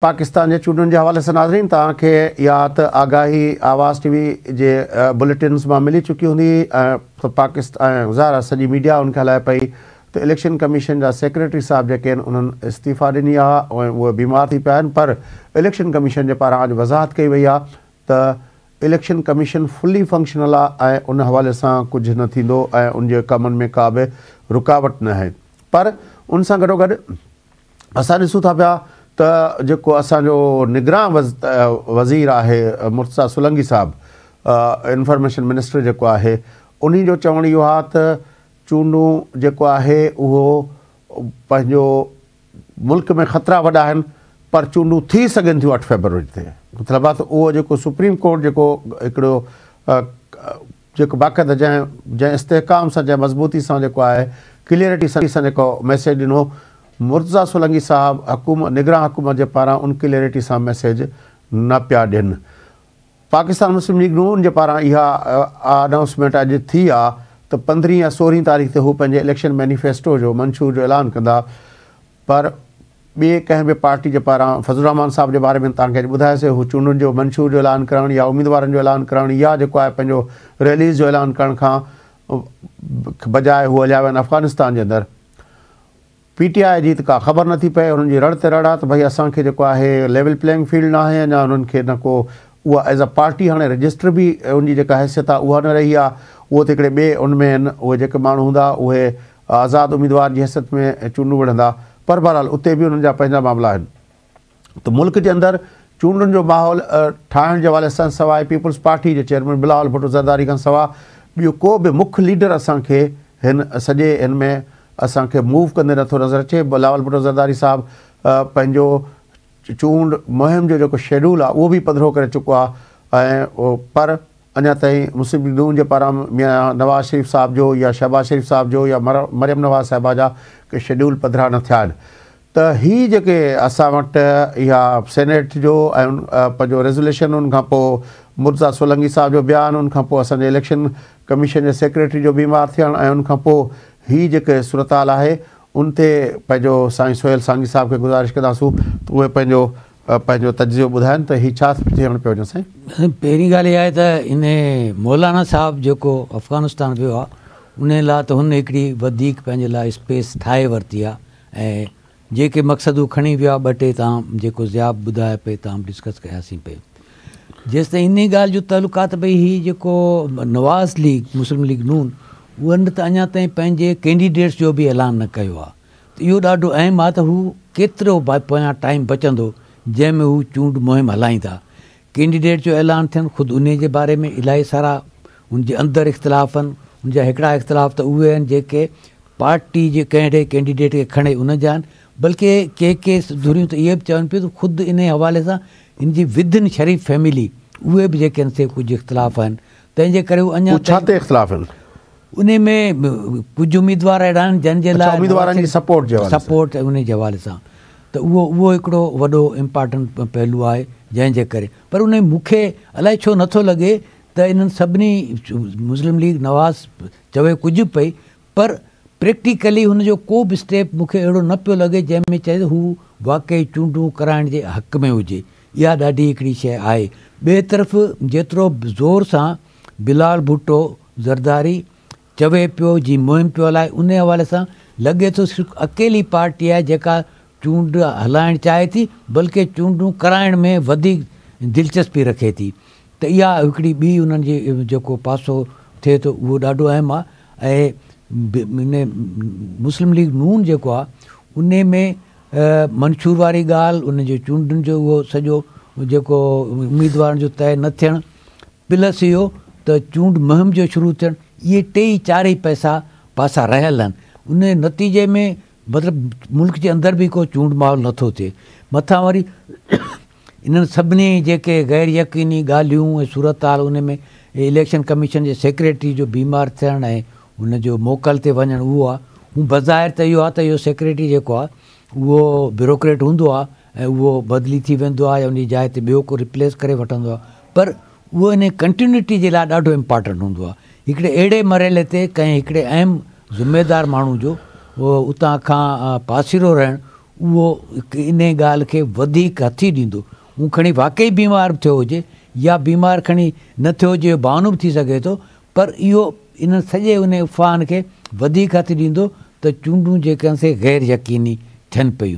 पाकिस्तान जे चूंडुनि जे हवाले सां नाज़रीन तव्हांखे या त आगाही आवाज़ टीवी जे बुलेटिन्स मां मिली चुकी हूंदी ऐं पाकिस्तान ज़ाहिर सॼी मीडिया उनखे हलाए पई त इलेक्शन कमीशन जा सेक्रेटरी साहब जेके आहिनि उन्हनि इस्तीफ़ा ॾिनी आहे ऐं उहे बीमार थी पिया आहिनि पर इलेक्शन कमीशन जे पारां अॼु वज़ाहत कई वई आहे त इलेक्शन कमीशन फुली फंक्शनल आहे ऐं उन हवाले सां कुझु न थींदो ऐं उनजे कमनि में का बि रुकावट न आहे। पर उन सां गॾोगॾु असां ॾिसूं था पिया त जेको असांजो निगरान वज़ीर आहे मुर्तज़ा सोलंकी साहब इंफॉर्मेशन मिनिस्टर जेको आहे उन्ही जो चवणु इहो आहे त चूंडूं जेको आहे उहो पंहिंजो मुल्क में ख़तरा वॾा आहिनि पर चूंडूं थी सघनि थियूं 8 फरवरी ते। मतिलबु आहे त उहो जेको सुप्रीम कोर्ट जेको हिकिड़ो जेको बाक़ाइदा जंहिं इस्तेहकाम सां जंहिं मज़बूती सां जेको आहे क्लियरिटी सां जेको मैसेज ॾिनो मुर्तज़ा सोलंकी साहब निगरान हुकूमत जे पारां उन क्लियरिटी सां मैसेज न पिया ॾियनि। पाकिस्तान मुस्लिम लीग नून जे पारां इहा अनाउंसमेंट अॼु थी आहे त 15 या 16 तारीख़ ते हू पंहिंजे इलेक्शन मैनिफेस्टो जो मंशूर जो ऐलान कंदा पर ॿिए कंहिं बि पार्टी जे पारां फज़लुर रहमान साहब जे बारे में तव्हांखे अॼु ॿुधायोसीं हू चूंडुनि जो मंशूर जो ऐलान करणु या उम्मीदवारनि जो ऐलान करणु या जेको आहे पंहिंजो रैलीज़ जो ऐलान करण खां बजाए हू हलिया विया आहिनि अफ़गानिस्तान जे अंदरि। PTI जी त का ख़बर नथी पए उन्हनि जी रड़ ते रड़ आहे त भई असांखे जेको आहे लेवल प्लेइंग फील्ड न आहे अञा उन्हनि खे न को उहा एज़ अ पार्टी हाणे रजिस्टर बि उनजी जेका हैसियत आहे उहा न रही आहे उहो त हिकिड़े ॿिए उन में आहिनि उहे जेके माण्हू हूंदा उहे आज़ादु उम्मीदवार जी हैसियत में चूंडूं विढ़ंदा पर बहरहाल उते बि उन्हनि जा पंहिंजा मामला आहिनि। त मुल्क जे अंदरि चूंडुनि जो माहौल ठाहिण जे हवाले सां सवाइ पीपुल्स पार्टी जे चेयरमैन बिलावल भुट्टो ज़रदारी खां सवाइ ॿियो को बि मुख्य लीडर असांखे हिन सॼे हिन में असांखे मूव कंदे नथो नज़र अचे। बिलावल भुट्टो ज़रदारी साहब पंहिंजो चूंड मुहिम जो जेको शेड्यूल आहे उहो बि पधिरो करे चुको आहे ऐं पर अञा ताईं मुस्लिम लीग नून जे पारां मियां नवाज़ शरीफ़ साहब जो या शहबाज शरीफ़ साहब जो या मरियम नवाज़ साहिबा जा के शेड्यूल पधिरा न थिया आहिनि। त हीअ जेके असां वटि इहा सेनेट जो ऐं पंहिंजो रेज़ोल्यूशन उनखां पोइ मुर्तज़ा सोलंकी साहब जो बयानु उनखां पोइ असांजे इलेक्शन कमीशन जे सेक्रेटरी जो बीमार थियणु ऐं उनखां पोइ हीअ जेके सूरत हाल आहे उन ते पंहिंजो साईं सोहेल सांगी साहब खे गुज़ारिश कंदासूं त उहे पंहिंजो तजियो ॿुधाइनि त हीअ छा थियणु पियो वञे। साईं पहिरीं ॻाल्हि इहा आहे त इन मौलाना साहब जेको अफ़गानिस्तान वियो आहे उन लाइ त हुन हिकिड़ी वधीक पंहिंजे लाइ स्पेस ठाहे वरिती आहे ऐं जेके मक़सदु खणी वियो आहे 2 टे तव्हां जेको ज़ियाब ॿुधाए पे तव्हां डिस्कस कयासीं पे जेसि ताईं इन ॻाल्हि जो तालुकात भई हीअ जेको नवाज़ लीग मुस्लिम लीग नून उन्हनि त अञा ताईं पंहिंजे कैंडिडेट्स जो बि ऐलान न कयो आहे त इहो ॾाढो अहम आहे त हू केतिरो पोयां टाइम बचंदो जंहिंमें हू चूंड मुहिम हलाईंदा। कैंडिडेट जो ऐलान थियनि ख़ुदि उन जे बारे में इलाही सारा उनजे अंदरि इख़्तिलाफ़ आहिनि। उनजा हिकिड़ा इख़्तिलाफ़ त उहे आहिनि जेके पार्टी जे कहिड़े कैंडिडेट खे खणे उन जा आहिनि बल्कि के धुरियूं त इहे बि चवनि पियूं त ख़ुदि इन हवाले सां इन जी विदिन शरीफ़ फैमिली उहे बि जेके आहिनि से कुझु इख़्तिलाफ़ आहिनि तंहिंजे करे उहे अञा छा ते इख़्तिलाफ़ आहिनि उन में कुझु उम्मीदवार अहिड़ा आहिनि जंहिंजे लाइ उम्मीदवारनि जी सपोर्ट उन जे हवाले सां त उहो हिकिड़ो वॾो इम्पॉर्टेंट पहलू आहे जंहिंजे करे पर उन मूंखे अलाए छो नथो लॻे त इन्हनि सभिनी मुस्लिम लीग नवाज़ चवे कुझु पई पर प्रैक्टिकली हुनजो को बि स्टेप मूंखे अहिड़ो न पियो लॻे जंहिंमें चए हू वाक़ई चूंडूं कराइण जे हक़ में हुजे। इहा ॾाढी हिकिड़ी शइ आहे। ॿिए तरफ़ जेतिरो ज़ोर सां बिलावल भुट्टो ज़रदारी चवे पियो जी मुहिम पियो हलाए उन हवाले सां लॻे थो सिर्फ़ु अकेली पार्टी आहे जेका चूंड हलाइणु चाहे थी बल्कि चूंडूं कराइण में वधीक दिलचस्पी रखे थी त इहा हिकिड़ी ॿी उन्हनि जी जेको पासो थिए थो उहो ॾाढो अहम आहे। ऐं इन मुस्लिम लीग नून जेको आहे उन में मंशूर वारी ॻाल्हि उन जो चूंडुनि जो उहो सॼो जेको उम्मीदवारनि जो तइ न थियणु प्लस इहो त चूंड मुहिम जो शुरू थियणु इहे 4 पासा रहियल आहिनि। उन नतीजे में मतिलबु मुल्क जे अंदरि बि को चूंड माहौल नथो थिए मथां वरी इन्हनि सभिनी जेके गैर यकीनी ॻाल्हियूं ऐं सूरत हाल उन में इलेक्शन कमीशन जे सेक्रेटरी जो बीमार थियणु ऐं हुनजो मोकल ते वञणु उहो आहे हू बज़ाहिर त इहो आहे त इहो सेक्रेटरी जेको आहे उहो ब्यूरोक्रेट हूंदो आहे ऐं उहो बदिली थी वेंदो आहे या उन जी जाइ ते ॿियो को रिप्लेस करे वठंदो आहे पर उहो इन कंटिन्यूटी जे लाइ ॾाढो इम्पॉर्टेंट हूंदो आहे। हिकिड़े अहिड़े मरहले ते कंहिं हिकिड़े अहम ज़िम्मेदार माण्हू जो उहो उतां खां पासीरो रहणु उहो इन ॻाल्हि खे वधीक हथी ॾींदो। हू खणी वाक़ई बीमार थियो हुजे या बीमार खणी न थियो हुजे, बहानो बि थी सघे थो, पर इहो इन सॼे उन उफ़ान खे वधीक हथु ॾींदो त चूंडूं जेके से गैर यकीनी थियनि पियूं।